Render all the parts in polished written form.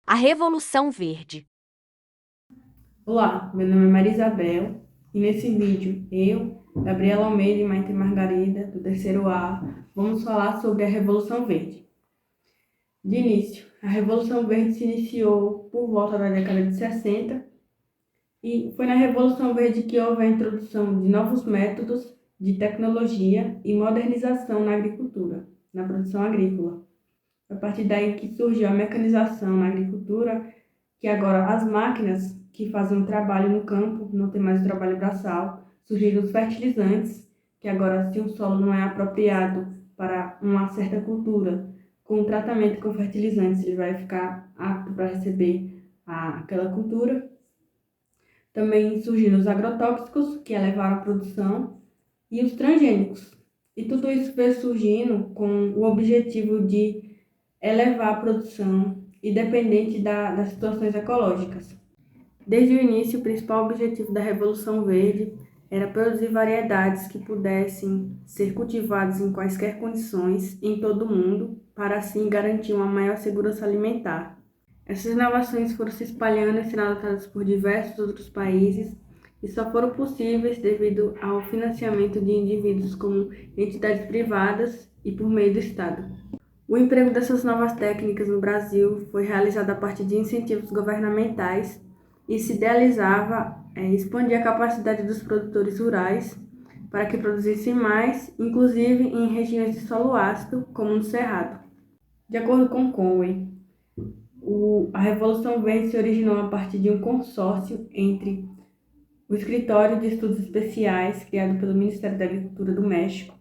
A Revolução Verde. Olá, meu nome é Maria Isabel e nesse vídeo eu, Gabriela Almeida e Maite Margarida, do terceiro A, vamos falar sobre a Revolução Verde. De início, a Revolução Verde se iniciou por volta da década de 60 e foi na Revolução Verde que houve a introdução de novos métodos de tecnologia e modernização na agricultura, na produção agrícola. A partir daí que surgiu a mecanização na agricultura, que agora as máquinas que fazem o trabalho no campo não tem mais o trabalho braçal, surgiram os fertilizantes, que agora se um solo não é apropriado para uma certa cultura, com o tratamento com fertilizantes ele vai ficar apto para receber aquela cultura. Também surgiram os agrotóxicos, que elevaram a produção, e os transgênicos. E tudo isso veio surgindo com o objetivo de elevar a produção, independente das situações ecológicas. Desde o início, o principal objetivo da Revolução Verde era produzir variedades que pudessem ser cultivadas em quaisquer condições em todo o mundo, para assim garantir uma maior segurança alimentar. Essas inovações foram se espalhando e sendo adotadas por diversos outros países e só foram possíveis devido ao financiamento de indivíduos como entidades privadas e por meio do Estado. O emprego dessas novas técnicas no Brasil foi realizado a partir de incentivos governamentais e se idealizava expandir a capacidade dos produtores rurais para que produzissem mais, inclusive em regiões de solo ácido, como no Cerrado. De acordo com Conway, a Revolução Verde se originou a partir de um consórcio entre o Escritório de Estudos Especiais, criado pelo Ministério da Agricultura do México,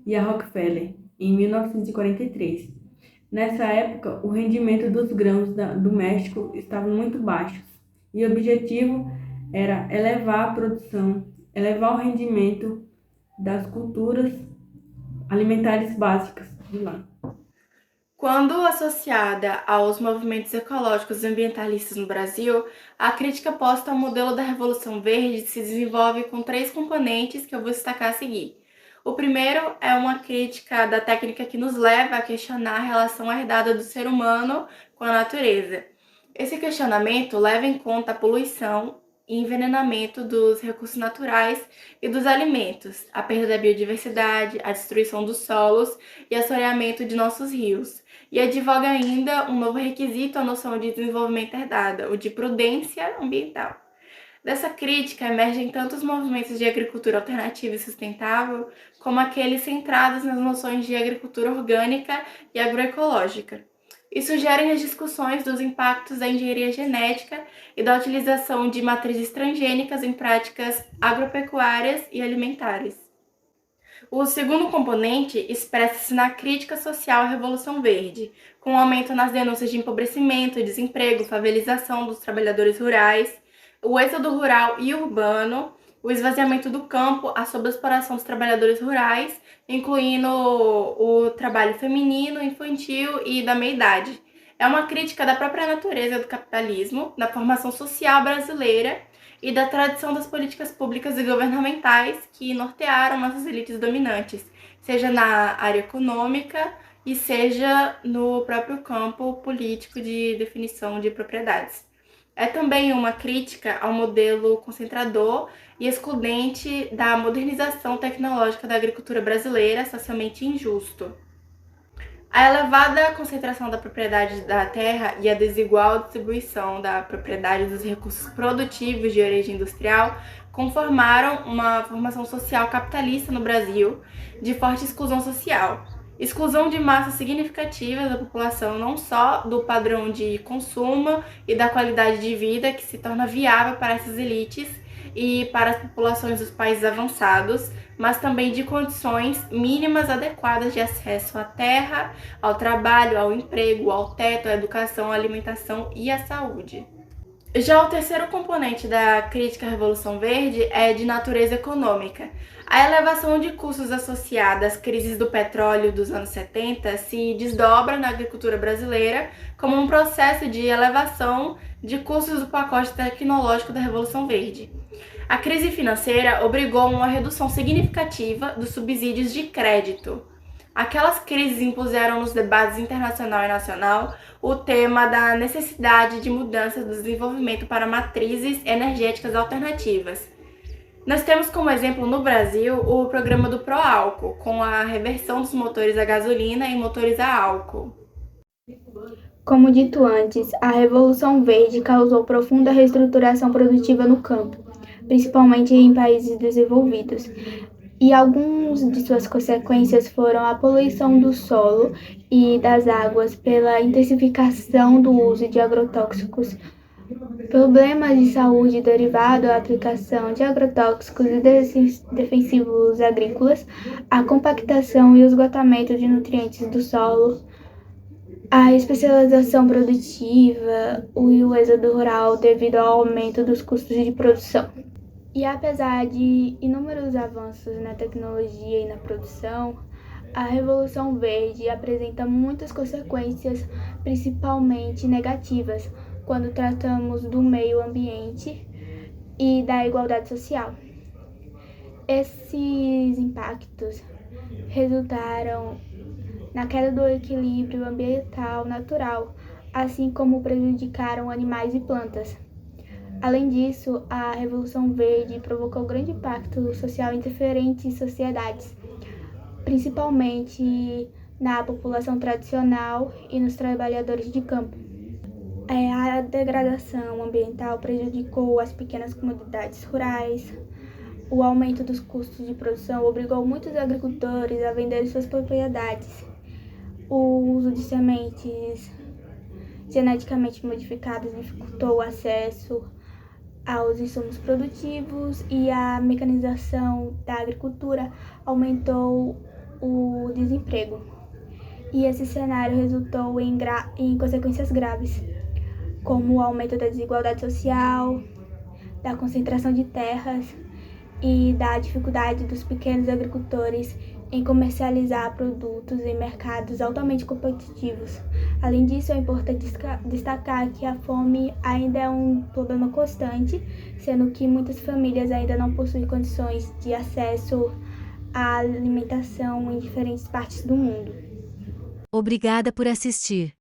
e a Rockefeller, em 1943. Nessa época, o rendimento dos grãos do México estava muito baixo e o objetivo era elevar a produção, elevar o rendimento das culturas alimentares básicas de lá. Quando associada aos movimentos ecológicos e ambientalistas no Brasil, a crítica posta ao modelo da Revolução Verde se desenvolve com três componentes que eu vou destacar a seguir. O primeiro é uma crítica da técnica que nos leva a questionar a relação herdada do ser humano com a natureza. Esse questionamento leva em conta a poluição e envenenamento dos recursos naturais e dos alimentos, a perda da biodiversidade, a destruição dos solos e assoreamento de nossos rios. E advoga ainda um novo requisito à noção de desenvolvimento herdada, o de prudência ambiental. Dessa crítica emergem tanto os movimentos de agricultura alternativa e sustentável, como aqueles centrados nas noções de agricultura orgânica e agroecológica. E sugerem as discussões dos impactos da engenharia genética e da utilização de matrizes transgênicas em práticas agropecuárias e alimentares. O segundo componente expressa-se na crítica social à Revolução Verde, com o aumento nas denúncias de empobrecimento, desemprego, favelização dos trabalhadores rurais, o êxodo rural e urbano, o esvaziamento do campo, a sobreexploração dos trabalhadores rurais, incluindo o trabalho feminino, infantil e da meia-idade. É uma crítica da própria natureza do capitalismo, da formação social brasileira e da tradição das políticas públicas e governamentais que nortearam nossas elites dominantes, seja na área econômica e seja no próprio campo político de definição de propriedades. É também uma crítica ao modelo concentrador e excludente da modernização tecnológica da agricultura brasileira, socialmente injusto. A elevada concentração da propriedade da terra e a desigual distribuição da propriedade dos recursos produtivos de origem industrial conformaram uma formação social capitalista no Brasil de forte exclusão social. Exclusão de massas significativas da população, não só do padrão de consumo e da qualidade de vida que se torna viável para essas elites e para as populações dos países avançados, mas também de condições mínimas adequadas de acesso à terra, ao trabalho, ao emprego, ao teto, à educação, à alimentação e à saúde. Já o terceiro componente da crítica à Revolução Verde é de natureza econômica. A elevação de custos associada às crises do petróleo dos anos 70 se desdobra na agricultura brasileira como um processo de elevação de custos do pacote tecnológico da Revolução Verde. A crise financeira obrigou a uma redução significativa dos subsídios de crédito. Aquelas crises impuseram nos debates internacional e nacional o tema da necessidade de mudança do desenvolvimento para matrizes energéticas alternativas. Nós temos como exemplo no Brasil o programa do Proálcool, com a reversão dos motores a gasolina em motores a álcool. Como dito antes, a Revolução Verde causou profunda reestruturação produtiva no campo, principalmente em países desenvolvidos. E algumas de suas consequências foram a poluição do solo e das águas pela intensificação do uso de agrotóxicos, problemas de saúde derivados da aplicação de agrotóxicos e defensivos agrícolas, a compactação e o esgotamento de nutrientes do solo, a especialização produtiva e o êxodo rural devido ao aumento dos custos de produção. E apesar de inúmeros avanços na tecnologia e na produção, a Revolução Verde apresenta muitas consequências, principalmente negativas, quando tratamos do meio ambiente e da igualdade social. Esses impactos resultaram na queda do equilíbrio ambiental natural, assim como prejudicaram animais e plantas. Além disso, a Revolução Verde provocou grande impacto social em diferentes sociedades, principalmente na população tradicional e nos trabalhadores de campo. A degradação ambiental prejudicou as pequenas comunidades rurais. O aumento dos custos de produção obrigou muitos agricultores a vender suas propriedades. O uso de sementes geneticamente modificadas dificultou o acesso aos insumos produtivos e a mecanização da agricultura aumentou o desemprego. E esse cenário resultou em consequências graves, como o aumento da desigualdade social, da concentração de terras e da dificuldade dos pequenos agricultores em comercializar produtos em mercados altamente competitivos. Além disso, é importante destacar que a fome ainda é um problema constante, sendo que muitas famílias ainda não possuem condições de acesso à alimentação em diferentes partes do mundo. Obrigada por assistir.